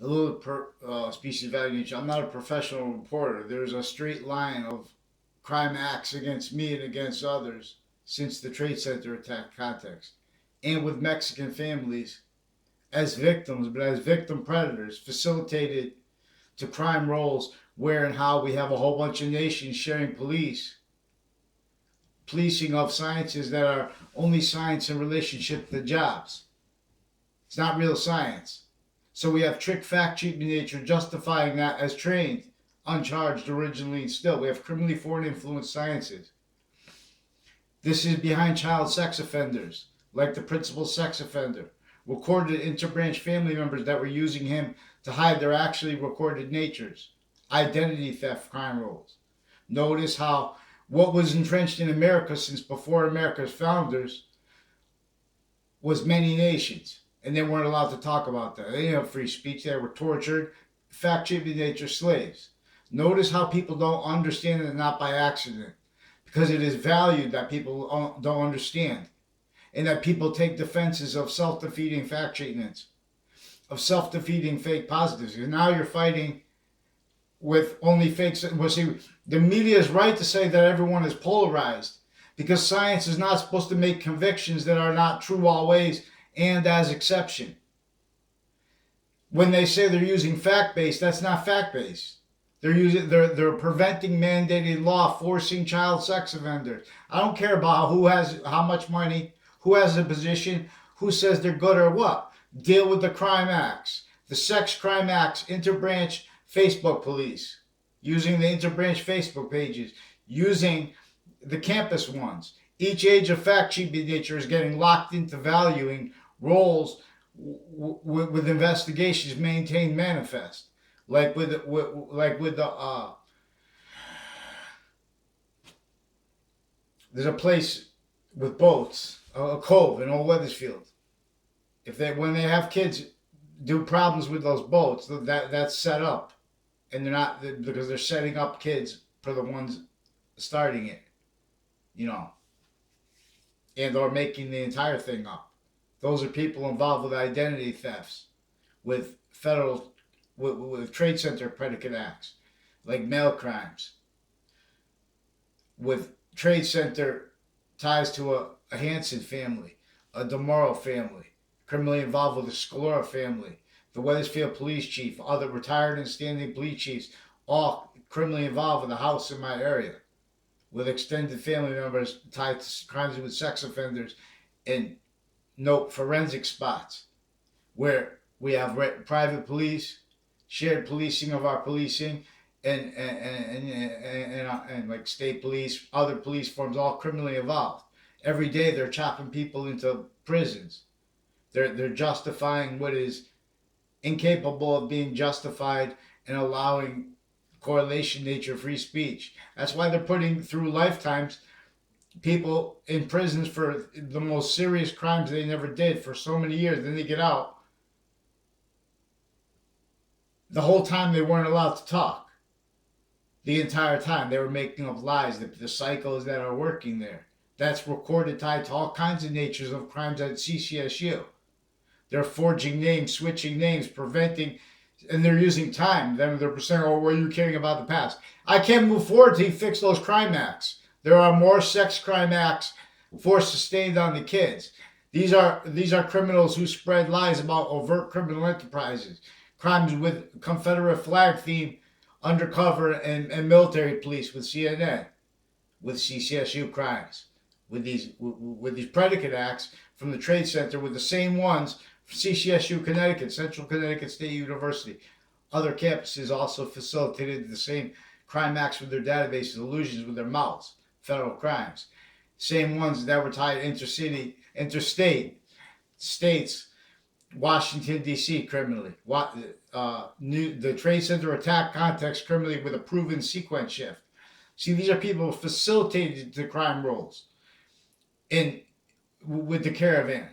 A little species value nature. I'm not a professional reporter. There's a straight line of crime acts against me and against others since the Trade Center attack context, and with Mexican families as victims, but as victim predators, facilitated to crime roles where and how we have a whole bunch of nations sharing policing of sciences that are only science in relationship to jobs. It's not real science. So we have trick fact treatment nature justifying that as trained, uncharged originally and still. We have criminally foreign influence sciences. This is behind child sex offenders, like the principal sex offender. Recorded interbranch family members that were using him to hide their actually recorded natures. Identity theft crime rolls. Notice how what was entrenched in America since before America's founders was many nations, and they weren't allowed to talk about that. They didn't have free speech. They were tortured, fact treated nature slaves. Notice how people don't understand it, not by accident, because it is valued that people don't understand, and that people take defenses of self-defeating fact treatments, of self-defeating fake positives. And now you're fighting with only fakes. Well, see, the media is right to say that everyone is polarized because science is not supposed to make convictions that are not true always and as exception. When they say they're using fact based, that's not fact based. They're preventing mandated law, forcing child sex offenders. I don't care about who has how much money, who has a position, who says they're good or what. Deal with the crime acts, the sex crime acts, interbranch Facebook police, using the interbranch Facebook pages, using the campus ones. Each age of fact sheet nature is getting locked into valuing roles with investigations maintained manifest, like with the there's a place with boats, a cove in Old Weathersfield. If they when they have kids do problems with those boats, that's set up, and they're not because they're setting up kids for the ones starting it, you know, and or making the entire thing up. Those are people involved with identity thefts, with federal, with trade center predicate acts, like mail crimes, with trade center ties to a Hanson family, a DeMauro family, criminally involved with the Scalora family, the Weathersfield police chief, other retired and standing police chiefs, all criminally involved with the house in my area, with extended family members tied to crimes with sex offenders, and note forensic spots where we have private police, shared policing of our policing, and like state police, other police forms, all criminally involved. Every day they're chopping people into prisons. They're justifying what is incapable of being justified and allowing correlation nature free speech. That's why they're putting through lifetimes people in prisons for the most serious crimes they never did for so many years. Then they get out. The whole time they weren't allowed to talk. The entire time they were making up lies. The cycles that are working there. That's recorded tied to all kinds of natures of crimes at CCSU. They're forging names, switching names, preventing, and they're using time. Then they're saying, "Oh, were you caring about the past?" I can't move forward till you fix those crime acts. There are more sex crime acts forced sustained on the kids. These are criminals who spread lies about overt criminal enterprises, crimes with Confederate flag theme, undercover and military police with CNN, with CCSU crimes, with these predicate acts from the Trade Center, with the same ones CCSU Connecticut, Central Connecticut State University. Other campuses also facilitated the same crime acts with their databases, illusions with their mouths, federal crimes. Same ones that were tied interstate, states, Washington, D.C. criminally. The Trade Center attack context criminally with a proven sequence shift. See, these are people facilitated the crime rolls in with the caravan,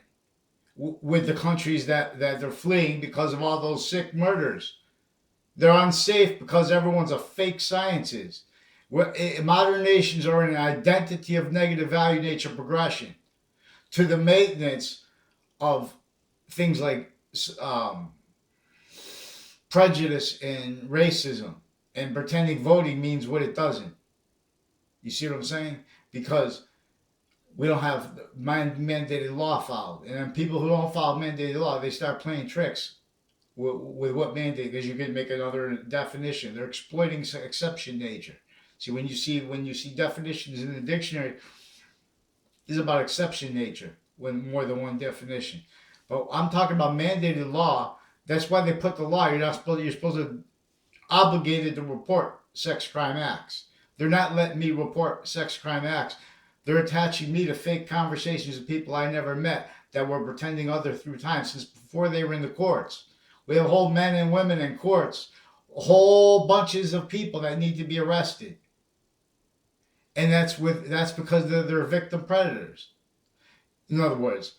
with the countries that they're fleeing because of all those sick murders. They're unsafe because everyone's a fake sciences. Modern nations are in an identity of negative value nature progression to the maintenance of things like um, prejudice and racism and pretending voting means what it doesn't. You see what I'm saying? Because we don't have mandated law followed. And then people who don't follow mandated law, they start playing tricks with what mandate, because you can make another definition. They're exploiting exception nature. See, when you see definitions in the dictionary, it's about exception nature when more than one definition. But I'm talking about mandated law. That's why they put the law. You're supposed to obligated to report sex crime acts. They're not letting me report sex crime acts. They're attaching me to fake conversations with people I never met that were pretending other through time since before they were in the courts. We have whole men and women in courts, whole bunches of people that need to be arrested. And that's because they're victim predators. In other words,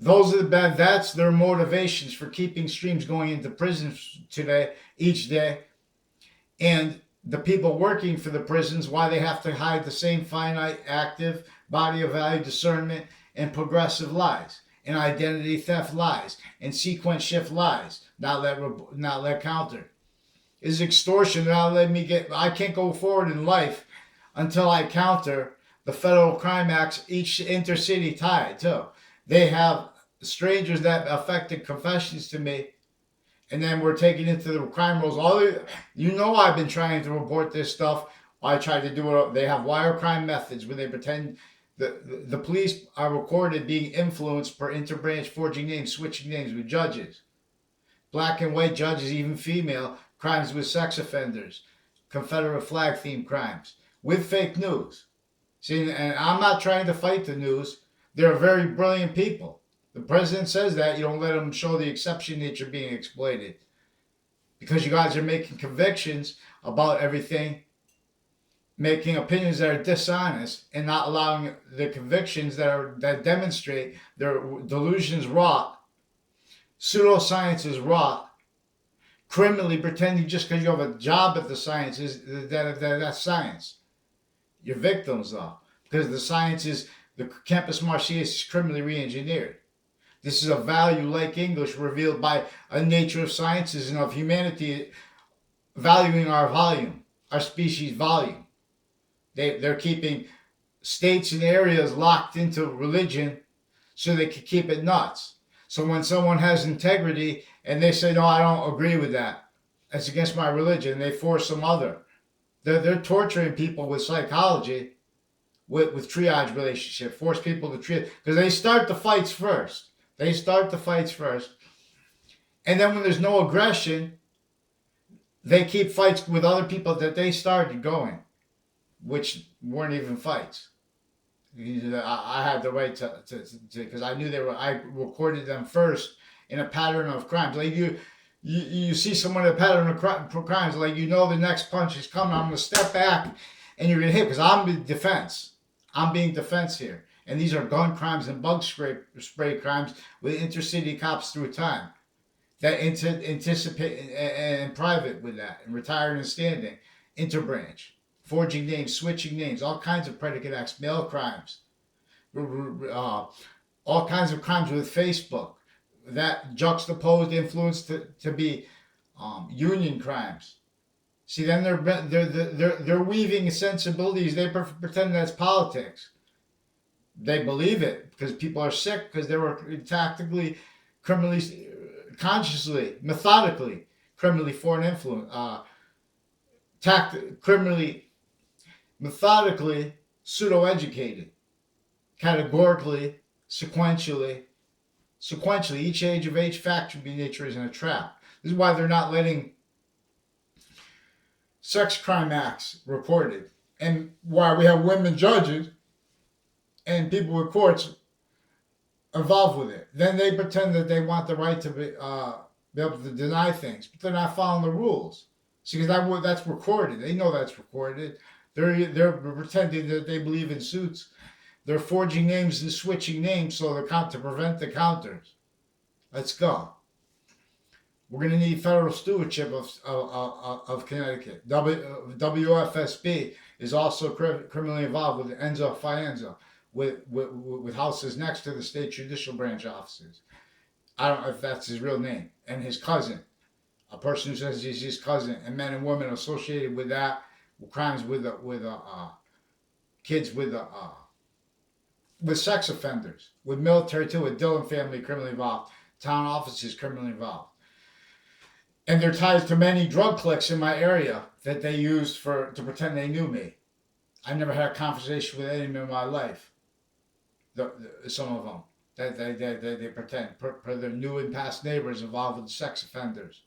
those are that's their motivations for keeping streams going into prisons today, each day. And the people working for the prisons, why they have to hide the same finite, active body of value, discernment, and progressive lies, and identity theft lies, and sequence shift lies, not let counter. Is extortion, not letting me I can't go forward in life until I counter the federal crime acts, each intercity tied too. They have strangers that affected confessions to me, and then we're taken into the crime rolls. I've been trying to report this stuff. I tried to do it. They have wire crime methods where they pretend the police are recorded being influenced per interbranch, forging names, switching names with judges. Black and white judges, even female, crimes with sex offenders, Confederate flag themed crimes, with fake news. See, and I'm not trying to fight the news. They're very brilliant people. The president says that you don't let them show the exception nature being exploited, because you guys are making convictions about everything, making opinions that are dishonest, and not allowing the convictions that demonstrate their delusions wrought, pseudoscience is wrought, criminally pretending just because you have a job at the science is that's science. You're victims though, because the science is the campus martius is criminally re-engineered. This is a value like English revealed by a nature of sciences and of humanity valuing our volume, our species volume. They're keeping states and areas locked into religion so they can keep it nuts. So when someone has integrity and they say, no, I don't agree with that, that's against my religion, they force some other. They're torturing people with psychology, with triage relationship, force people to triage, because they start the fights first. And then when there's no aggression, they keep fights with other people that they started going, which weren't even fights. I had the right to because I knew I recorded them first in a pattern of crimes. Like you see someone in a pattern of crimes, like the next punch is coming. I'm going to step back and you're going to hit, because I'm in defense. I'm being defense here. And these are gun crimes and bug spray crimes with intercity cops through time that anticipate and private with that, and retiring and standing, interbranch, forging names, switching names, all kinds of predicate acts, mail crimes, all kinds of crimes with Facebook, that juxtaposed influence to be union crimes. See, then they're weaving sensibilities. They pretend that's politics. They believe it because people are sick, because they were tactically, criminally, consciously, methodically, criminally foreign influence, criminally, methodically pseudo-educated, categorically, sequentially. Each age of age fact should be nature is in a trap. This is why they're not letting sex crime acts reported, and why we have women judges and people with courts involved with it. Then they pretend that they want the right to be able to deny things, but they're not following the rules. See, because that's recorded. They know that's recorded. They're pretending that they believe in suits. They're forging names and switching names to prevent the counters. Let's go. We're going to need federal stewardship of Connecticut. WFSB is also criminally involved with Enzo Fienzo, with houses next to the state judicial branch offices. I don't know if that's his real name, and his cousin. a person who says he's his cousin, and men and women associated with that, crimes with kids with sex offenders, with military too, with Dillon family criminally involved, town offices criminally involved. And their ties to many drug cliques in my area that they used to pretend they knew me. I've never had a conversation with any of them in my life. Some of them they pretend their new and past neighbors involved with sex offenders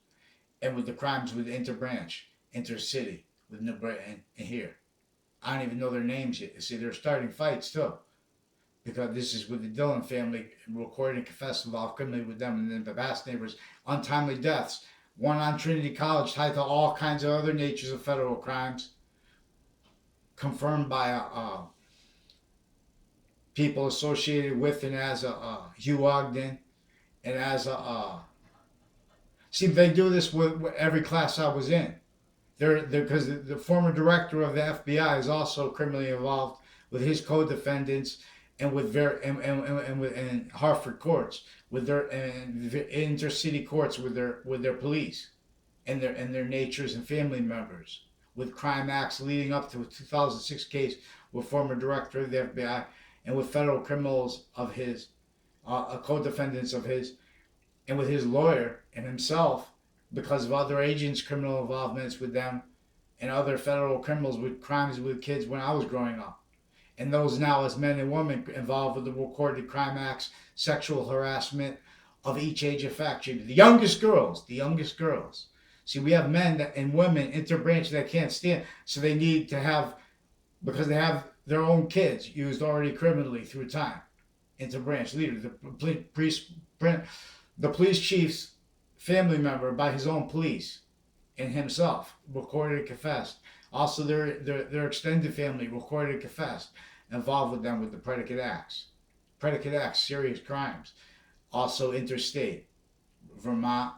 and with the crimes with interbranch, intercity, with and here. I don't even know their names yet. You see, they're starting fights too, because this is with the Dillon family, recorded and confessed involved criminally with them, and then the past neighbors, untimely deaths. One on Trinity College tied to all kinds of other natures of federal crimes, confirmed by people associated with and as Hugh Ogden, and as see, they do this with every class I was in. They're because the former director of the FBI is also criminally involved with his co-defendants and with in Hartford courts, with their intercity courts, with their police and their natures and family members, with crime acts leading up to a 2006 case with former director of the FBI and with federal criminals of his, co-defendants of his, and with his lawyer and himself, because of other agents' criminal involvements with them and other federal criminals with crimes with kids when I was growing up. And those now as men and women involved with the recorded crime acts, sexual harassment of each age of fact treatment. The youngest girls. See, we have men and women interbranch that can't stand, so they need to have, because they have their own kids used already criminally through time. Interbranch leader, the police chief's family member by his own police and himself, recorded and confessed. Also their extended family, recorded and confessed, involved with them with the predicate acts. Predicate acts, serious crimes. Also interstate, Vermont,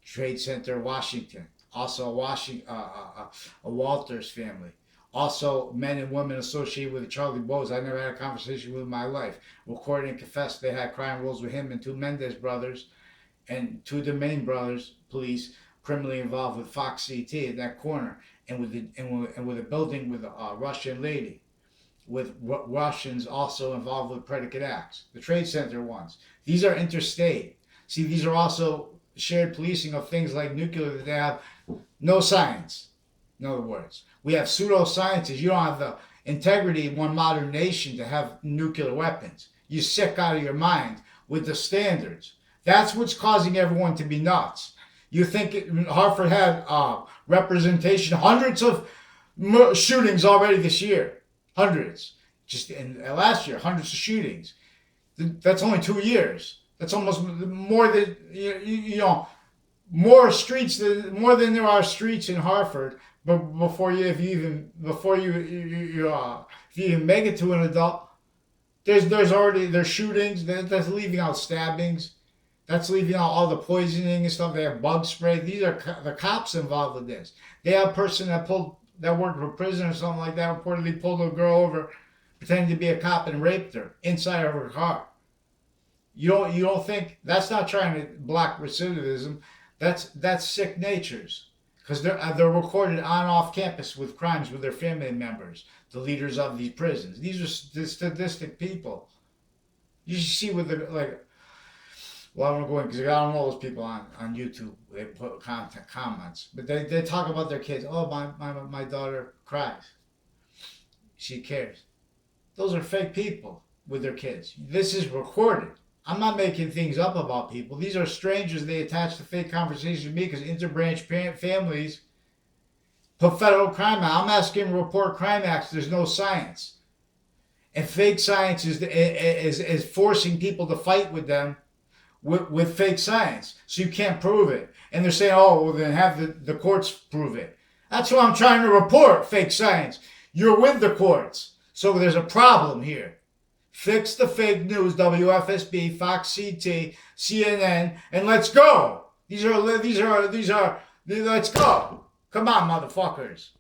Trade Center, Washington. Also a Walters family. Also men and women associated with Charlie Bose. I never had a conversation with in my life. Recorded and confessed they had crime rules with him and two Mendez brothers and two Domain brothers, police, criminally involved with Fox CT in that corner, and with a building with a Russian lady, with Russians also involved with predicate acts. The Trade Center ones. These are interstate. See, these are also shared policing of things like nuclear that they have no science. In other words, we have pseudosciences. You don't have the integrity in one modern nation to have nuclear weapons. You're sick out of your mind with the standards. That's what's causing everyone to be nuts. You think Hartford had representation, hundreds of shootings already this year. Hundreds. Just in last year, hundreds of shootings. That's only 2 years. That's almost more than, more than there are streets in Hartford. But if you even make it to an adult, there's shootings. That's leaving out stabbings. That's leaving out all the poisoning and stuff. They have bug spray. These are the cops involved with this. They have a person that worked for prison or something like that, reportedly pulled a girl over, pretending to be a cop and raped her inside of her car. You don't think that's not trying to block recidivism? That's sick natures, because they're recorded on off campus with crimes with their family members, the leaders of these prisons. These are sadistic people. You should see with well, I don't go in because I don't know those people on YouTube. They put comments, but they talk about their kids. Oh, my daughter cries. She cares. Those are fake people with their kids. This is recorded. I'm not making things up about people. These are strangers. They attach to fake conversations with me because interbranch families put federal crime out. I'm asking them to report crime acts. There's no science, and fake science is forcing people to fight with them. With fake science, so you can't prove it. And they're saying, oh, well, then have the courts prove it. That's what I'm trying to report, fake science. You're with the courts. So there's a problem here. Fix the fake news, WFSB, Fox CT, CNN, and let's go. These are, let's go. Come on, motherfuckers.